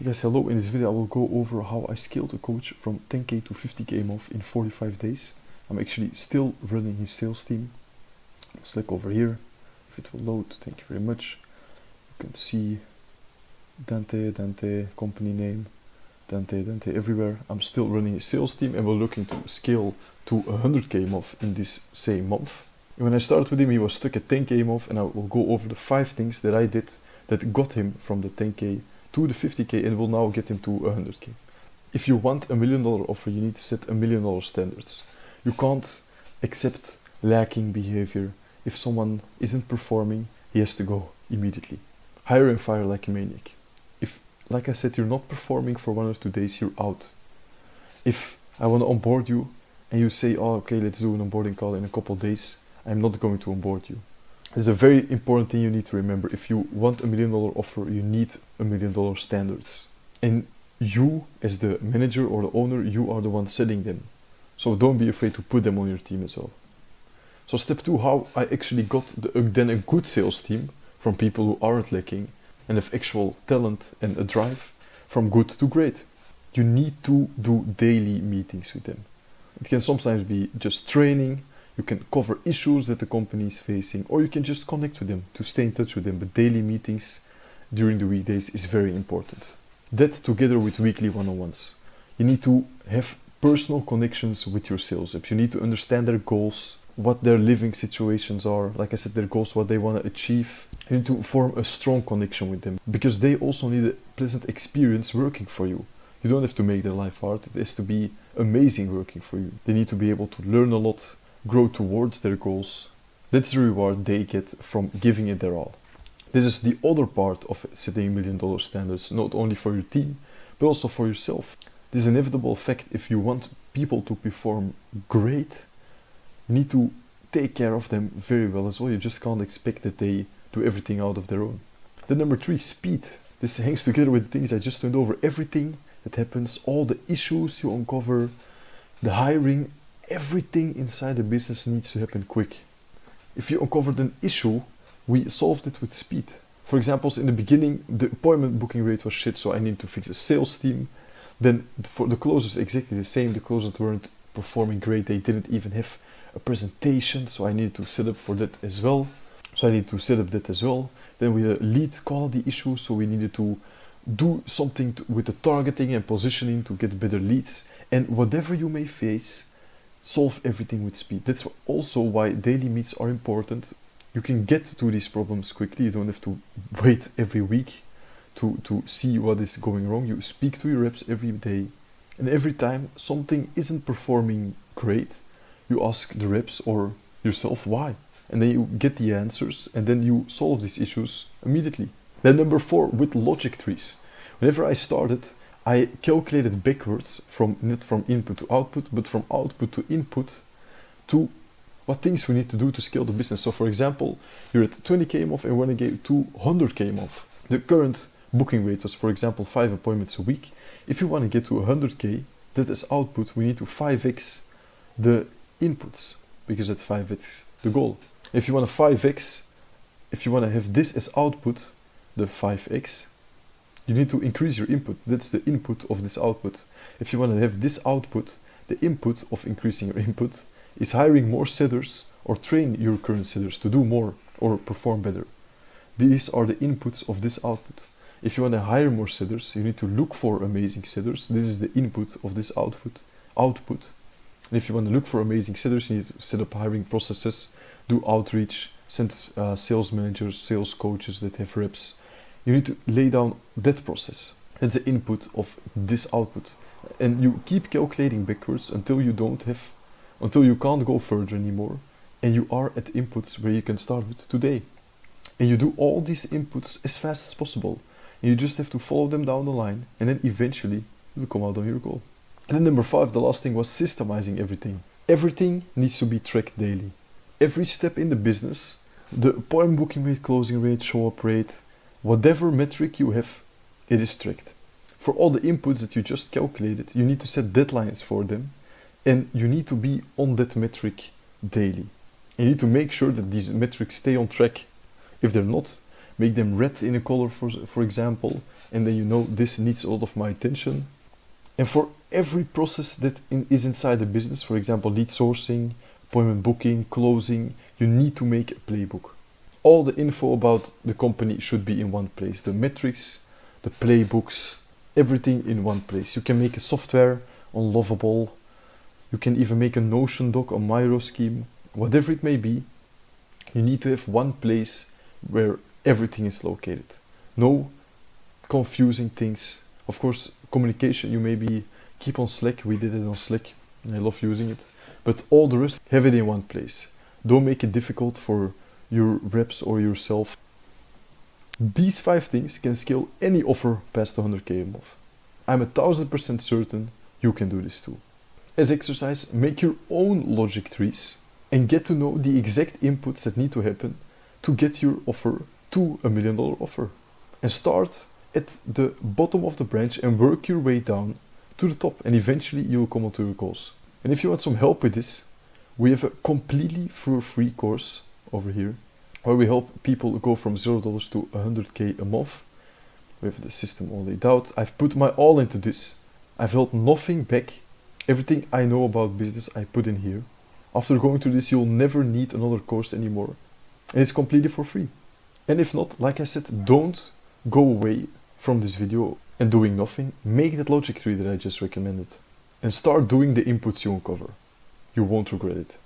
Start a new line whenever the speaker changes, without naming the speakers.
Hey guys, hello. In this video I will go over how I scaled a coach from 10k to 50k a month in 45 days. I'm actually still running his sales team. Let's click over here. If it will load, thank you very much. You can see Dante, company name, Dante everywhere. I'm still running his sales team and we're looking to scale to 100k a month in this same month. And when I started with him, he was stuck at 10k a month, and I will go over the 5 things that I did that got him from the 10k to the 50k and will now get him to 100k. If you want $1 million offer, you need to set $1 million standards. You can't accept lacking behavior. If someone isn't performing, he has to go immediately. Hire and fire like a maniac. If, like I said, you're not performing for 1 or 2 days, you're out. If I want to onboard you and you say, oh, okay, let's do an onboarding call in a couple of days, I'm not going to onboard you. It's a very important thing you need to remember. If you want $1 million offer, you need $1 million standards. And you, as the manager or the owner, you are the one setting them. So don't be afraid to put them on your team as well. So step 2, how I actually got then a good sales team from people who aren't lacking and have actual talent and a drive, from good to great. You need to do daily meetings with them. It can sometimes be just training. You can cover issues that the company is facing, or you can just connect with them to stay in touch with them. But daily meetings during the weekdays is very important. That together with weekly one-on-ones. You need to have personal connections with your sales reps. You need to understand their goals, what their living situations are, like I said, their goals, what they want to achieve. You need to form a strong connection with them because they also need a pleasant experience working for you. You don't have to make their life hard. It has to be amazing working for you. They need to be able to learn a lot, grow towards their goals. That's the reward they get from giving it their all. This is the other part of setting $1 million standards, not only for your team, but also for yourself. This inevitable fact, if you want people to perform great, you need to take care of them very well as well. You just can't expect that they do everything out of their own. Then number 3, speed. This hangs together with the things I just went over. Everything that happens, all the issues you uncover, the hiring, everything inside the business needs to happen quick. If you uncovered an issue, we solved it with speed. For example, in the beginning, the appointment booking rate was shit, so I needed to fix a sales team. Then for the closers, exactly the same. The closers weren't performing great. They didn't even have a presentation, so I needed to set up for that as well. Then we had lead quality issues, so we needed to do something with the targeting and positioning to get better leads. And whatever you may face, solve everything with speed. That's also why daily meets are important. You can get to these problems quickly. You don't have to wait every week to see what is going wrong. You speak to your reps every day. And every time something isn't performing great, you ask the reps or yourself why. And then you get the answers and then you solve these issues immediately. Then number 4, with logic trees. Whenever I started, I calculated backwards not from input to output, but from output to input to what things we need to do to scale the business. So for example, you're at 20k a month and want to get to 100k a month. The current booking rate was, for example, 5 appointments a week. If you want to get to 100k, that is output, we need to 5x the inputs, because that's 5x the goal. If you want to 5x, if you want to have this as output, the 5x, you need to increase your input. That's the input of this output. If you want to have this output, the input of increasing your input is hiring more sellers or train your current sellers to do more or perform better. These are the inputs of this output. If you want to hire more sellers, you need to look for amazing sellers. This is the input of this output. And if you want to look for amazing sellers, you need to set up hiring processes, do outreach, send sales managers, sales coaches that have reps. You need to lay down that process. That's the input of this output. And you keep calculating backwards until you can't go further anymore. And you are at inputs where you can start with today. And you do all these inputs as fast as possible. And you just have to follow them down the line. And then eventually you'll come out on your goal. And then number 5, the last thing, was systemizing everything. Everything needs to be tracked daily. Every step in the business, the appointment booking rate, closing rate, show up rate, whatever metric you have, it is tracked. For all the inputs that you just calculated, you need to set deadlines for them, and you need to be on that metric daily. You need to make sure that these metrics stay on track. If they're not, make them red in a color, for example, and then you know this needs a lot of my attention. And for every process that is inside the business, for example, lead sourcing, appointment booking, closing, you need to make a playbook. All the info about the company should be in one place. The metrics, the playbooks, everything in one place. You can make a software on Lovable. You can even make a Notion doc, a Miro scheme, whatever it may be. You need to have one place where everything is located. No confusing things. Of course, communication, you maybe keep on Slack. We did it on Slack. I love using it. But all the rest, have it in one place. Don't make it difficult for your reps or yourself. These 5 things can scale any offer past 100k a month. I'm 1000% certain you can do this too. As exercise, make your own logic trees and get to know the exact inputs that need to happen to get your offer to $1 million offer. And start at the bottom of the branch and work your way down to the top, and eventually you will come onto your goals. And if you want some help with this, we have a completely free course over here where we help people go from $0 to 100k a month. We have the system all laid out. I've put my all into this. I've held nothing back. Everything I know about business I put in here. After going through this, you'll never need another course anymore. And it's completely for free. And if not, like I said, don't go away from this video and doing nothing. Make that logic tree that I just recommended. And start doing the inputs you uncover. You won't regret it.